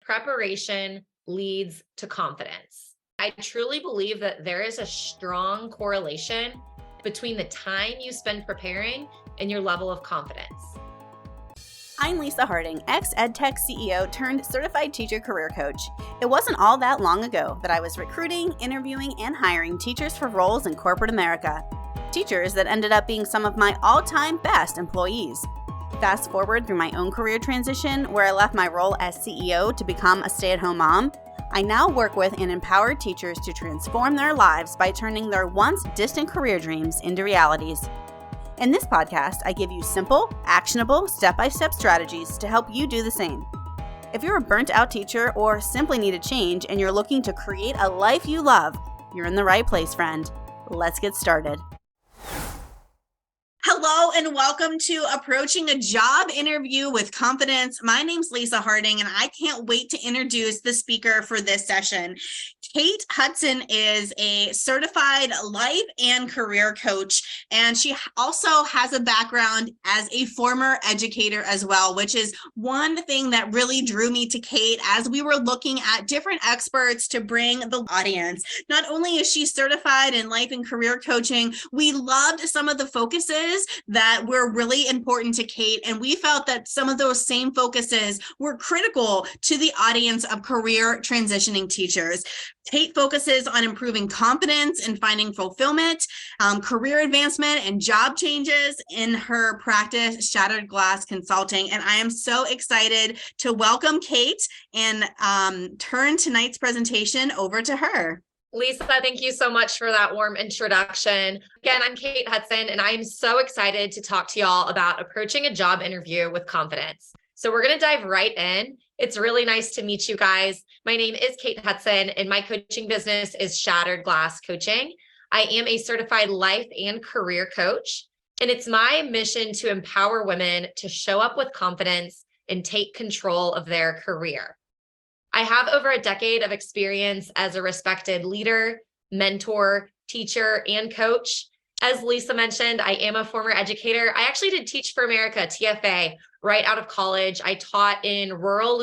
preparation leads to confidence. I truly believe that there is a strong correlation between the time you spend preparing and your level of confidence. I'm Lisa Harding, ex-EdTech CEO turned certified teacher career coach. It wasn't all that long ago that I was recruiting, interviewing, and hiring teachers for roles in corporate America. Teachers that ended up being some of my all-time best employees. Fast forward through my own career transition, where I left my role as CEO to become a stay-at-home mom, I now work with and empower teachers to transform their lives by turning their once distant career dreams into realities. In this podcast, I give you simple, actionable, step-by-step strategies to help you do the same. If you're a burnt-out teacher or simply need a change and you're looking to create a life you love, you're in the right place, friend. Let's get started. Hello and welcome to Approaching a Job Interview with Confidence. My name's Lisa Harding and I can't wait to introduce the speaker for this session. Kate Hutson is a certified life and career coach, and she also has a background as a former educator as well, which is one thing that really drew me to Kate as we were looking at different experts to bring the audience. Not only is she certified in life and career coaching, we loved some of the focuses that were really important to Kate, and we felt that some of those same focuses were critical to the audience of career transitioning teachers. Kate focuses on improving confidence and finding fulfillment, career advancement, and job changes in her practice, Shattered Glass Consulting. And I am so excited to welcome Kate and turn tonight's presentation over to her. Lisa, thank you so much for that warm introduction. Again, I'm Kate Hutson, and I am so excited to talk to y'all about approaching a job interview with confidence. So we're going to dive right in. It's really nice to meet you guys. My name is Kate Hutson, and my coaching business is Shattered Glass Coaching. I am a certified life and career coach, and it's my mission to empower women to show up with confidence and take control of their career. I have over a decade of experience as a respected leader, mentor, teacher, and coach. As Lisa mentioned, I am a former educator. I actually did Teach for America, TFA, right out of college. I taught in rural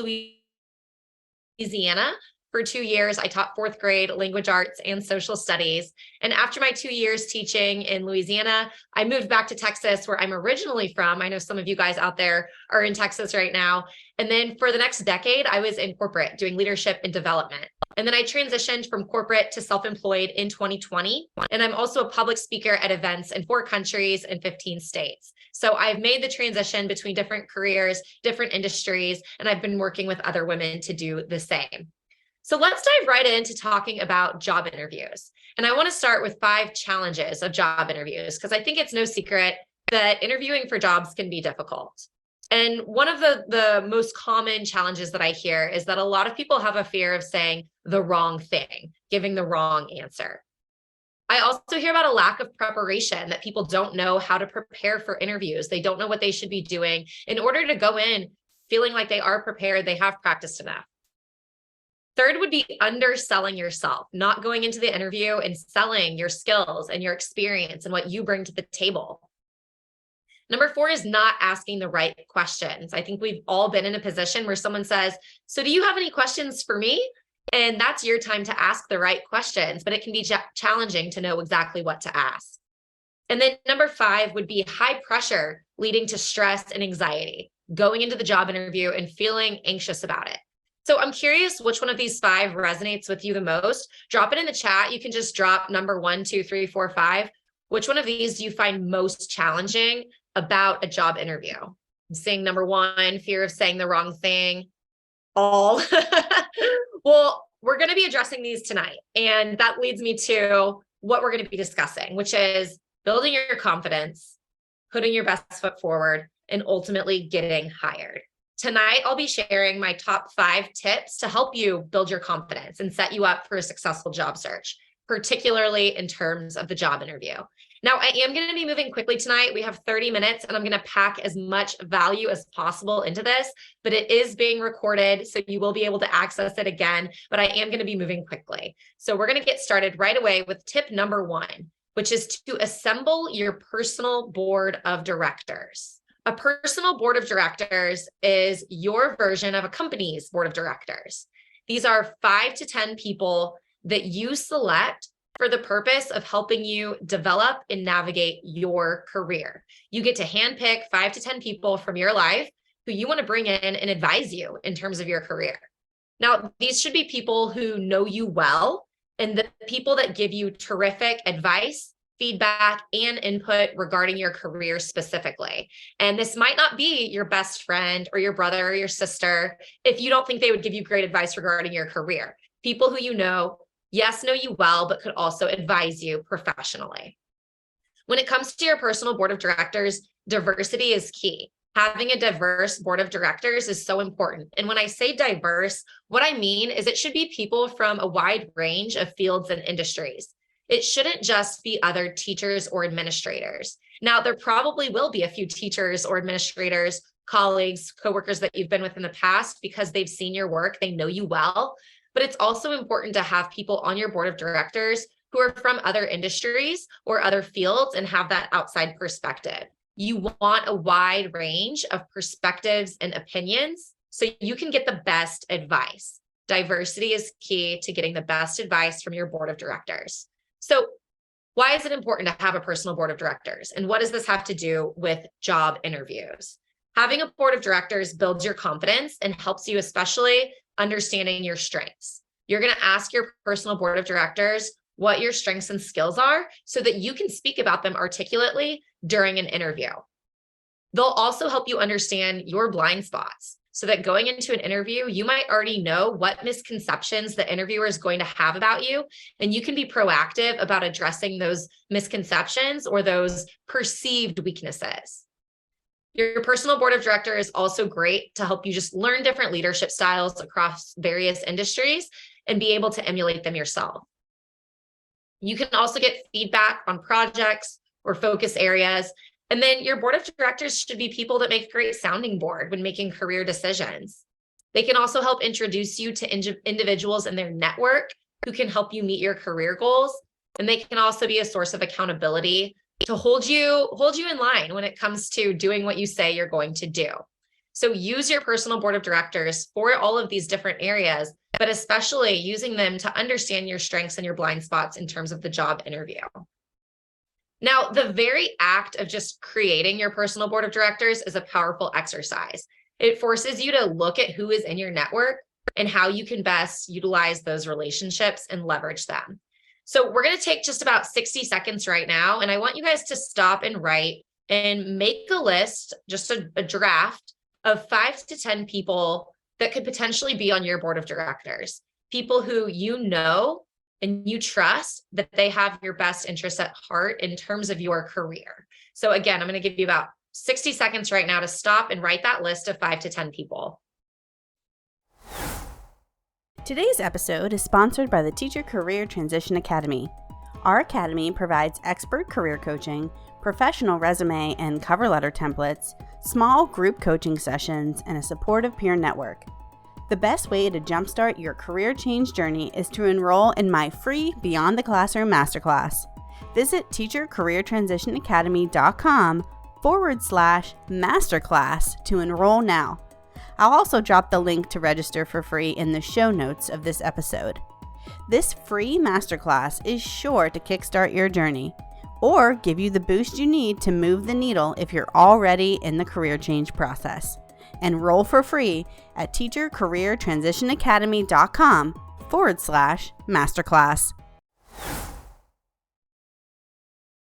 Louisiana for 2 years. I taught fourth grade language arts and social studies. And after my 2 years teaching in Louisiana, I moved back to Texas, where I'm originally from. I know some of you guys out there are in Texas right now. And then for the next decade, I was in corporate doing leadership and development. And then I transitioned from corporate to self-employed in 2020. And I'm also a public speaker at events in 4 countries and 15 states. So I've made the transition between different careers, different industries, and I've been working with other women to do the same. So let's dive right into talking about job interviews. And I want to start with 5 challenges of job interviews, because I think it's no secret that interviewing for jobs can be difficult. And one of the most common challenges that I hear is that a lot of people have a fear of saying the wrong thing, giving the wrong answer. I also hear about a lack of preparation, that people don't know how to prepare for interviews. They don't know what they should be doing in order to go in feeling like they are prepared, they have practiced enough. Third would be underselling yourself, not going into the interview and selling your skills and your experience and what you bring to the table. Number 4 is not asking the right questions. I think we've all been in a position where someone says, "So do you have any questions for me?" And that's your time to ask the right questions, but it can be challenging to know exactly what to ask. And then number 5 would be high pressure, leading to stress and anxiety, going into the job interview and feeling anxious about it. So I'm curious which one of these 5 resonates with you the most. Drop it in the chat. You can just drop number 1, 2, 3, 4, 5. Which one of these do you find most challenging about a job interview? I'm seeing number 1, fear of saying the wrong thing. All. Well, we're going to be addressing these tonight. And that leads me to what we're going to be discussing, which is building your confidence, putting your best foot forward, and ultimately getting hired. Tonight, I'll be sharing my top 5 tips to help you build your confidence and set you up for a successful job search, particularly in terms of the job interview. Now, I am going to be moving quickly tonight. We have 30 minutes and I'm going to pack as much value as possible into this, but it is being recorded, so you will be able to access it again, but I am going to be moving quickly. So we're going to get started right away with tip number 1, which is to assemble your personal board of directors. A personal board of directors is your version of a company's board of directors. These are 5 to 10 people that you select for the purpose of helping you develop and navigate your career. You get to handpick 5 to 10 people from your life who you want to bring in and advise you in terms of your career. Now, these should be people who know you well and the people that give you terrific advice, feedback, and input regarding your career specifically. And this might not be your best friend or your brother or your sister if you don't think they would give you great advice regarding your career. People who you know, yes, know you well, but could also advise you professionally. When it comes to your personal board of directors, diversity is key. Having a diverse board of directors is so important. And when I say diverse, what I mean is it should be people from a wide range of fields and industries. It shouldn't just be other teachers or administrators. Now, there probably will be a few teachers or administrators, colleagues, coworkers that you've been with in the past because they've seen your work, they know you well. But it's also important to have people on your board of directors who are from other industries or other fields and have that outside perspective. You want a wide range of perspectives and opinions so you can get the best advice. Diversity is key to getting the best advice from your board of directors. So why is it important to have a personal board of directors? And what does this have to do with job interviews? Having a board of directors builds your confidence and helps you, especially understanding your strengths. You're going to ask your personal board of directors what your strengths and skills are so that you can speak about them articulately during an interview. They'll also help you understand your blind spots so that going into an interview, you might already know what misconceptions the interviewer is going to have about you, and you can be proactive about addressing those misconceptions or those perceived weaknesses. Your personal board of directors is also great to help you just learn different leadership styles across various industries and be able to emulate them yourself. You can also get feedback on projects or focus areas. And then your board of directors should be people that make a great sounding board when making career decisions. They can also help introduce you to individuals in their network who can help you meet your career goals. And they can also be a source of accountability to hold you in line when it comes to doing what you say you're going to do. So use your personal board of directors for all of these different areas, but especially using them to understand your strengths and your blind spots in terms of the job interview. Now, the very act of just creating your personal board of directors is a powerful exercise. It forces you to look at who is in your network and how you can best utilize those relationships and leverage them. So we're going to take just about 60 seconds right now, and I want you guys to stop and write and make a list, just a draft of 5 to 10 people that could potentially be on your board of directors, people who you know and you trust that they have your best interests at heart in terms of your career. So again, I'm going to give you about 60 seconds right now to stop and write that list of 5 to 10 people. Today's episode is sponsored by the Teacher Career Transition Academy. Our academy provides expert career coaching, professional resume and cover letter templates, small group coaching sessions, and a supportive peer network. The best way to jumpstart your career change journey is to enroll in my free Beyond the Classroom Masterclass. Visit teachercareertransitionacademy.com/masterclass to enroll now. I'll also drop the link to register for free in the show notes of this episode. This free masterclass is sure to kickstart your journey or give you the boost you need to move the needle if you're already in the career change process. Enroll for free at teachercareertransitionacademy.com/masterclass.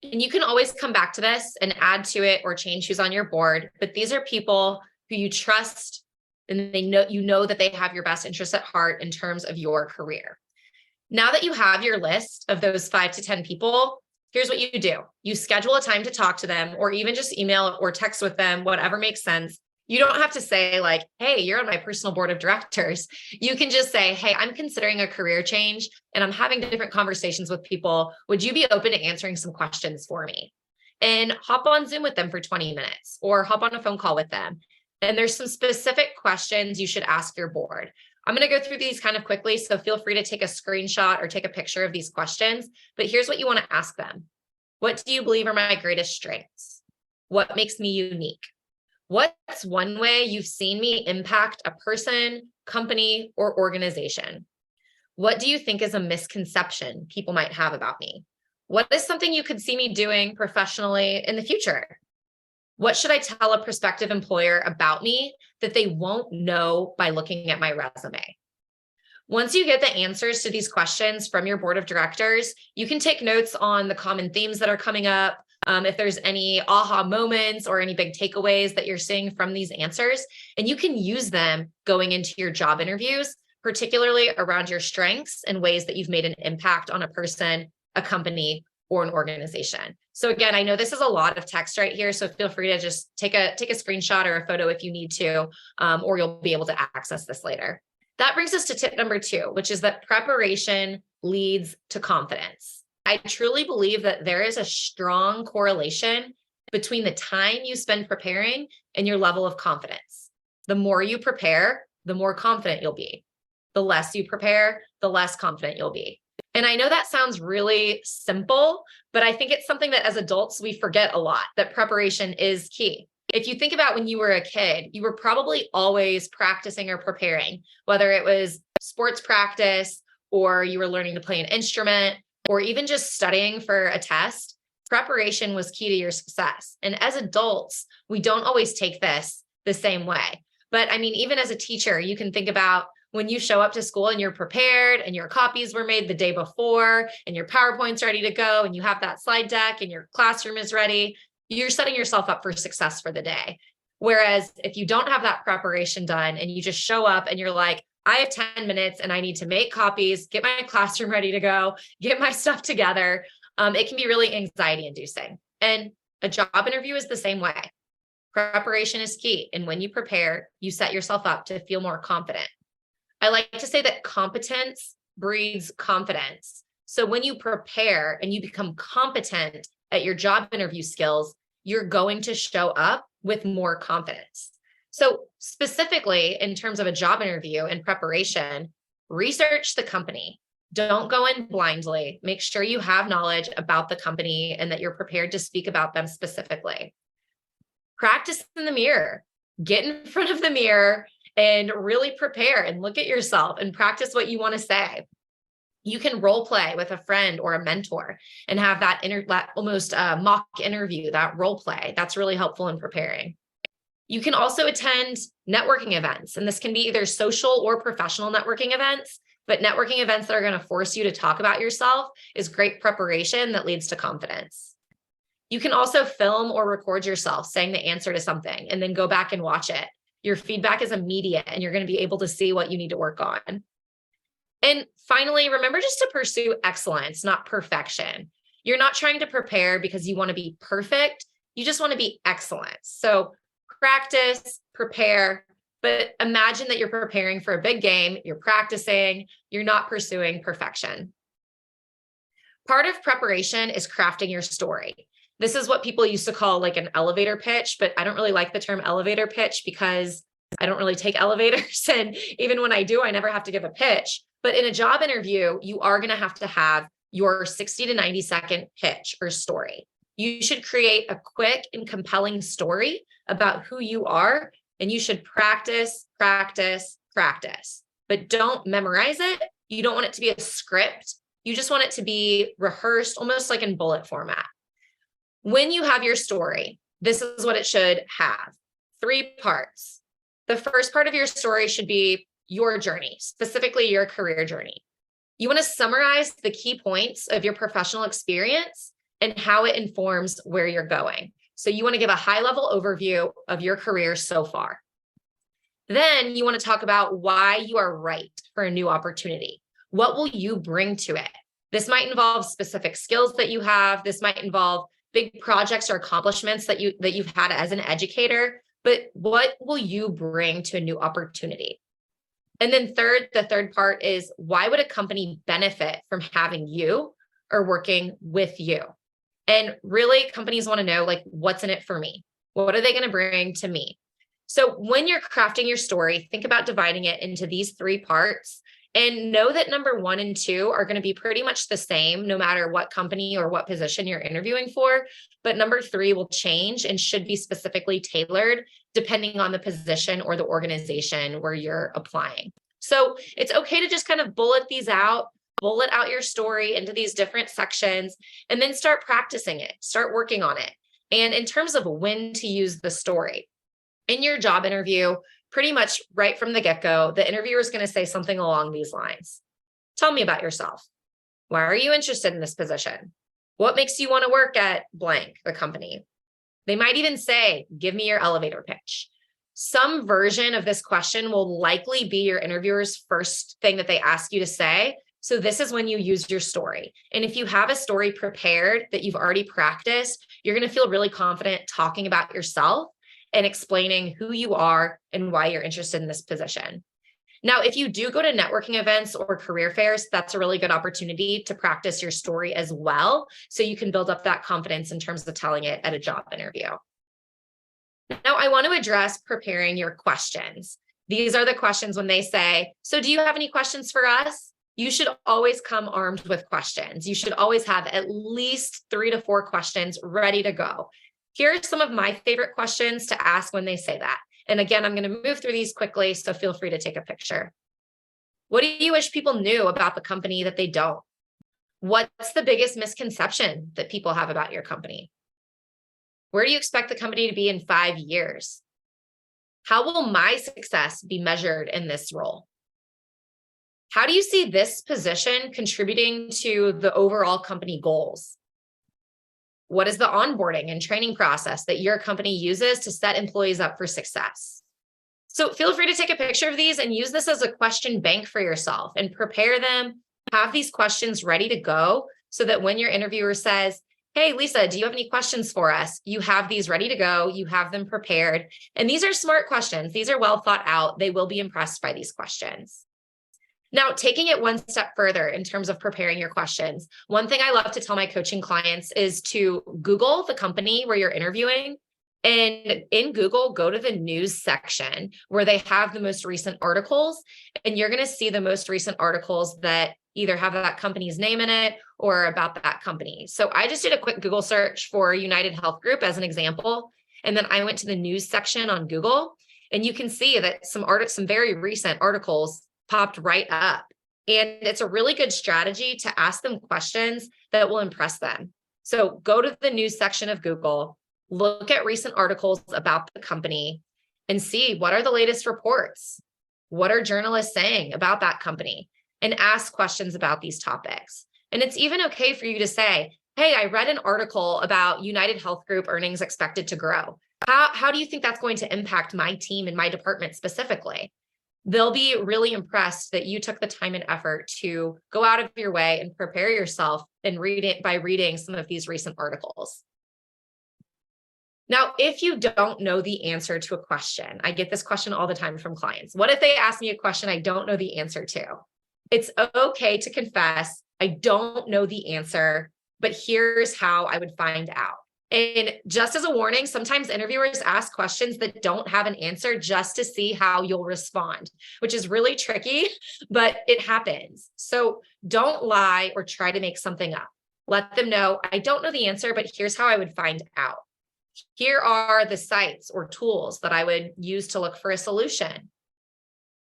And you can always come back to this and add to it or change who's on your board, but these are people who you trust and they know that they have your best interests at heart in terms of your career. Now that you have your list of those 5 to 10 people, here's what you do. You schedule a time to talk to them, or even just email or text with them, whatever makes sense. You don't have to say like, hey, you're on my personal board of directors. You can just say, hey, I'm considering a career change and I'm having different conversations with people. Would you be open to answering some questions for me? And hop on Zoom with them for 20 minutes or hop on a phone call with them. And there's some specific questions you should ask your board. I'm going to go through these kind of quickly, so feel free to take a screenshot or take a picture of these questions. But here's what you want to ask them. What do you believe are my greatest strengths? What makes me unique? What's one way you've seen me impact a person, company, or organization? What do you think is a misconception people might have about me? What is something you could see me doing professionally in the future? What should I tell a prospective employer about me that they won't know by looking at my resume? Once you get the answers to these questions from your board of directors, you can take notes on the common themes that are coming up. If there's any aha moments or any big takeaways that you're seeing from these answers, and you can use them going into your job interviews, particularly around your strengths and ways that you've made an impact on a person, a company, or an organization. So again, I know this is a lot of text right here, so feel free to just take a screenshot or a photo if you need to, or you'll be able to access this later. That brings us to tip number 2, which is that preparation leads to confidence. I truly believe that there is a strong correlation between the time you spend preparing and your level of confidence. The more you prepare, the more confident you'll be. The less you prepare, the less confident you'll be. And I know that sounds really simple, but I think it's something that as adults, we forget a lot, that preparation is key. If you think about when you were a kid, you were probably always practicing or preparing, whether it was sports practice or you were learning to play an instrument or even just studying for a test. Preparation was key to your success. And as adults, we don't always take this the same way. But I mean, even as a teacher, you can think about when you show up to school and you're prepared and your copies were made the day before and your PowerPoint's ready to go and you have that slide deck and your classroom is ready, you're setting yourself up for success for the day. Whereas if you don't have that preparation done and you just show up and you're like, I have 10 minutes and I need to make copies, get my classroom ready to go, get my stuff together, it can be really anxiety inducing. And a job interview is the same way. Preparation is key. And when you prepare, you set yourself up to feel more confident. I like to say that competence breeds confidence. So when you prepare and you become competent at your job interview skills, you're going to show up with more confidence. So specifically in terms of a job interview and preparation, research the company. Don't go in blindly. Make sure you have knowledge about the company and that you're prepared to speak about them specifically. Practice in the mirror. Get in front of the mirror and really prepare and look at yourself and practice what you want to say. You can role play with a friend or a mentor and have that almost mock interview, that role play. That's really helpful in preparing. You can also attend networking events, and this can be either social or professional networking events, but networking events that are going to force you to talk about yourself is great preparation that leads to confidence. You can also film or record yourself saying the answer to something and then go back and watch it. Your feedback is immediate and you're going to be able to see what you need to work on. And finally, remember just to pursue excellence, not perfection. You're not trying to prepare because you want to be perfect. You just want to be excellent. So practice, prepare, but imagine that you're preparing for a big game. You're practicing. You're not pursuing perfection. Part of preparation is crafting your story. This is what people used to call like an elevator pitch, but I don't really like the term elevator pitch because I don't really take elevators. And even when I do, I never have to give a pitch. But in a job interview, you are going to have your 60 to 90 second pitch or story. You should create a quick and compelling story about who you are, and you should practice, practice, practice, but don't memorize it. You don't want it to be a script. You just want it to be rehearsed, almost like in bullet format. When you have your story, this is what it should have. 3 parts. The first part of your story should be your journey, specifically your career journey. You want to summarize the key points of your professional experience and how it informs where you're going. So you want to give a high-level overview of your career so far. Then you want to talk about why you are right for a new opportunity. What will you bring to it? This might involve specific skills that you have. This might involve big projects or accomplishments that you've had as an educator, but what will you bring to a new opportunity? And then the third part is, why would a company benefit from having you or working with you? And really, companies want to know, like, what's in it for me? What are they going to bring to me? So when you're crafting your story, think about dividing it into these 3 parts And know that number 1 and 2 are going to be pretty much the same, no matter what company or what position you're interviewing for. But number 3 will change and should be specifically tailored depending on the position or the organization where you're applying. So it's okay to just kind of bullet out your story into these different sections, and then start practicing it, start working on it. And in terms of when to use the story, in your job interview, pretty much right from the get-go, the interviewer is going to say something along these lines. Tell me about yourself. Why are you interested in this position? What makes you want to work at blank, the company? They might even say, give me your elevator pitch. Some version of this question will likely be your interviewer's first thing that they ask you to say. So this is when you use your story. And if you have a story prepared that you've already practiced, you're going to feel really confident talking about yourself and explaining who you are and why you're interested in this position. Now, if you do go to networking events or career fairs, that's a really good opportunity to practice your story as well, so you can build up that confidence in terms of telling it at a job interview. Now, I want to address preparing your questions. These are the questions when they say, so do you have any questions for us? You should always come armed with questions. You should always have at least 3 to 4 questions ready to go. Here are some of my favorite questions to ask when they say that. And again, I'm going to move through these quickly, so feel free to take a picture. What do you wish people knew about the company that they don't? What's the biggest misconception that people have about your company? Where do you expect the company to be in 5 years? How will my success be measured in this role? How do you see this position contributing to the overall company goals? What is the onboarding and training process that your company uses to set employees up for success? So feel free to take a picture of these and use this as a question bank for yourself and prepare them. Have these questions ready to go so that when your interviewer says, hey, Lisa, do you have any questions for us? You have these ready to go. You have them prepared. And these are smart questions. These are well thought out. They will be impressed by these questions. Now, taking it one step further in terms of preparing your questions, one thing I love to tell my coaching clients is to Google the company where you're interviewing. And in Google, go to the news section where they have the most recent articles. And you're going to see the most recent articles that either have that company's name in it or about that company. So I just did a quick Google search for United Health Group as an example. And then I went to the news section on Google, and you can see that some very recent articles popped right up. And it's a really good strategy to ask them questions that will impress them. So go to the news section of Google, look at recent articles about the company, and see what are the latest reports. What are journalists saying about that company? And ask questions about these topics. And it's even okay for you to say, hey, I read an article about United Health Group earnings expected to grow. How do you think that's going to impact my team and my department specifically? They'll be really impressed that you took the time and effort to go out of your way and prepare yourself and read it by reading some of these recent articles. Now, if you don't know the answer to a question, I get this question all the time from clients. What if they ask me a question I don't know the answer to? It's okay to confess, I don't know the answer, but here's how I would find out. And just as a warning, sometimes interviewers ask questions that don't have an answer just to see how you'll respond, which is really tricky, but it happens. So don't lie or try to make something up. Let them know, I don't know the answer, but here's how I would find out. Here are the sites or tools that I would use to look for a solution.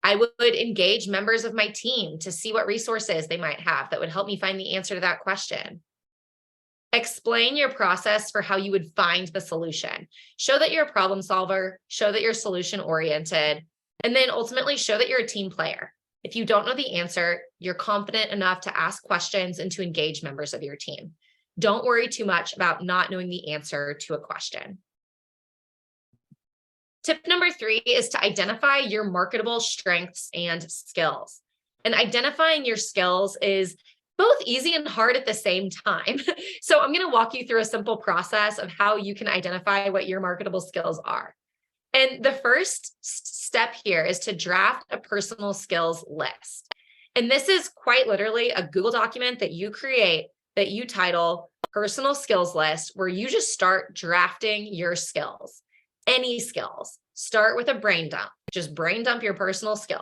I would engage members of my team to see what resources they might have that would help me find the answer to that question. Explain your process for how you would find the solution. Show that you're a problem solver, show that you're solution oriented, and then ultimately show that you're a team player. If you don't know the answer, you're confident enough to ask questions and to engage members of your team. Don't worry too much about not knowing the answer to a question. Tip number 3 is to identify your marketable strengths and skills. And identifying your skills is both easy and hard at the same time. So I'm going to walk you through a simple process of how you can identify what your marketable skills are. And the first step here is to draft a personal skills list. And this is quite literally a Google document that you create that you title Personal Skills List, where you just start drafting your skills. Any skills. Start with a brain dump. Just brain dump your personal skills.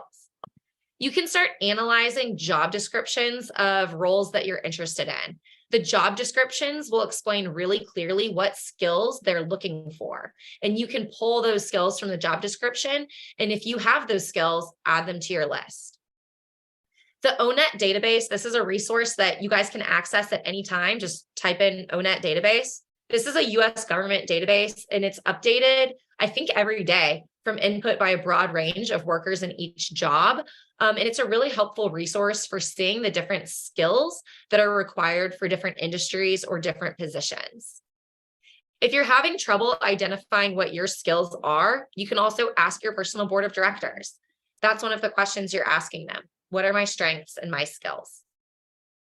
You can start analyzing job descriptions of roles that you're interested in. The job descriptions will explain really clearly what skills they're looking for. And you can pull those skills from the job description. And if you have those skills, add them to your list. The ONET database, this is a resource that you guys can access at any time. Just type in ONET database. This is a US government database, and it's updated, I think, every day from input by a broad range of workers in each job. And it's a really helpful resource for seeing the different skills that are required for different industries or different positions. If you're having trouble identifying what your skills are, you can also ask your personal board of directors. That's one of the questions you're asking them. What are my strengths and my skills?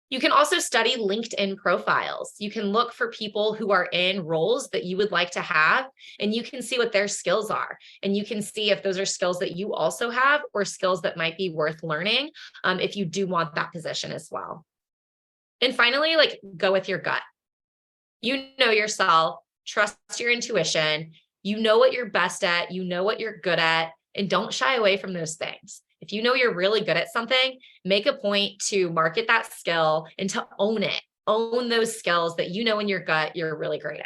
You can also study LinkedIn profiles. You can look for people who are in roles that you would like to have, and you can see what their skills are. And you can see if those are skills that you also have or skills that might be worth learning if you do want that position as well. And finally, go with your gut. You know yourself, trust your intuition. You know what you're best at. You know what you're good at, and don't shy away from those things. If you know you're really good at something, make a point to market that skill and to own it. Own those skills that you know in your gut you're really great at.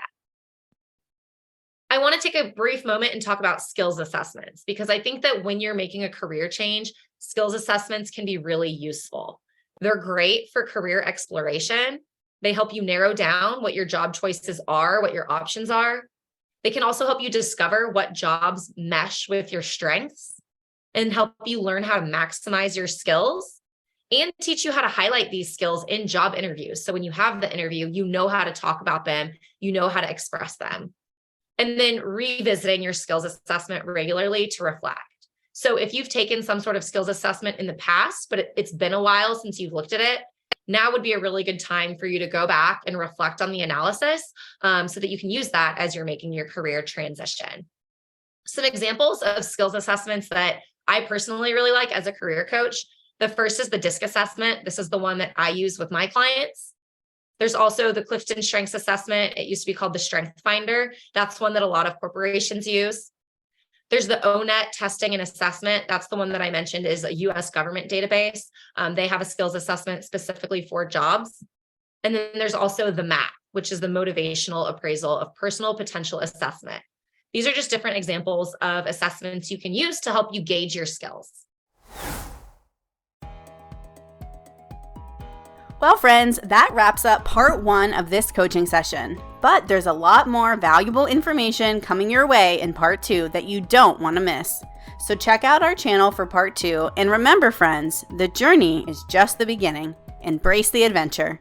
I want to take a brief moment and talk about skills assessments, because I think that when you're making a career change, skills assessments can be really useful. They're great for career exploration. They help you narrow down what your job choices are, what your options are. They can also help you discover what jobs mesh with your strengths and help you learn how to maximize your skills and teach you how to highlight these skills in job interviews. So when you have the interview, you know how to talk about them, you know how to express them. And then revisiting your skills assessment regularly to reflect. So if you've taken some sort of skills assessment in the past, but it's been a while since you've looked at it, now would be a really good time for you to go back and reflect on the analysis so that you can use that as you're making your career transition. Some examples of skills assessments that I personally really like as a career coach. The first is the DISC assessment. This is the one that I use with my clients. There's also the Clifton Strengths Assessment. It used to be called the Strength Finder. That's one that a lot of corporations use. There's the ONET Testing and Assessment. That's the one that I mentioned is a US government database. They have a skills assessment specifically for jobs. And then there's also the MAP, which is the Motivational Appraisal of Personal Potential Assessment. These are just different examples of assessments you can use to help you gauge your skills. Well, friends, that wraps up part 1 of this coaching session. But there's a lot more valuable information coming your way in part 2 that you don't want to miss. So check out our channel for part 2. And remember, friends, the journey is just the beginning. Embrace the adventure.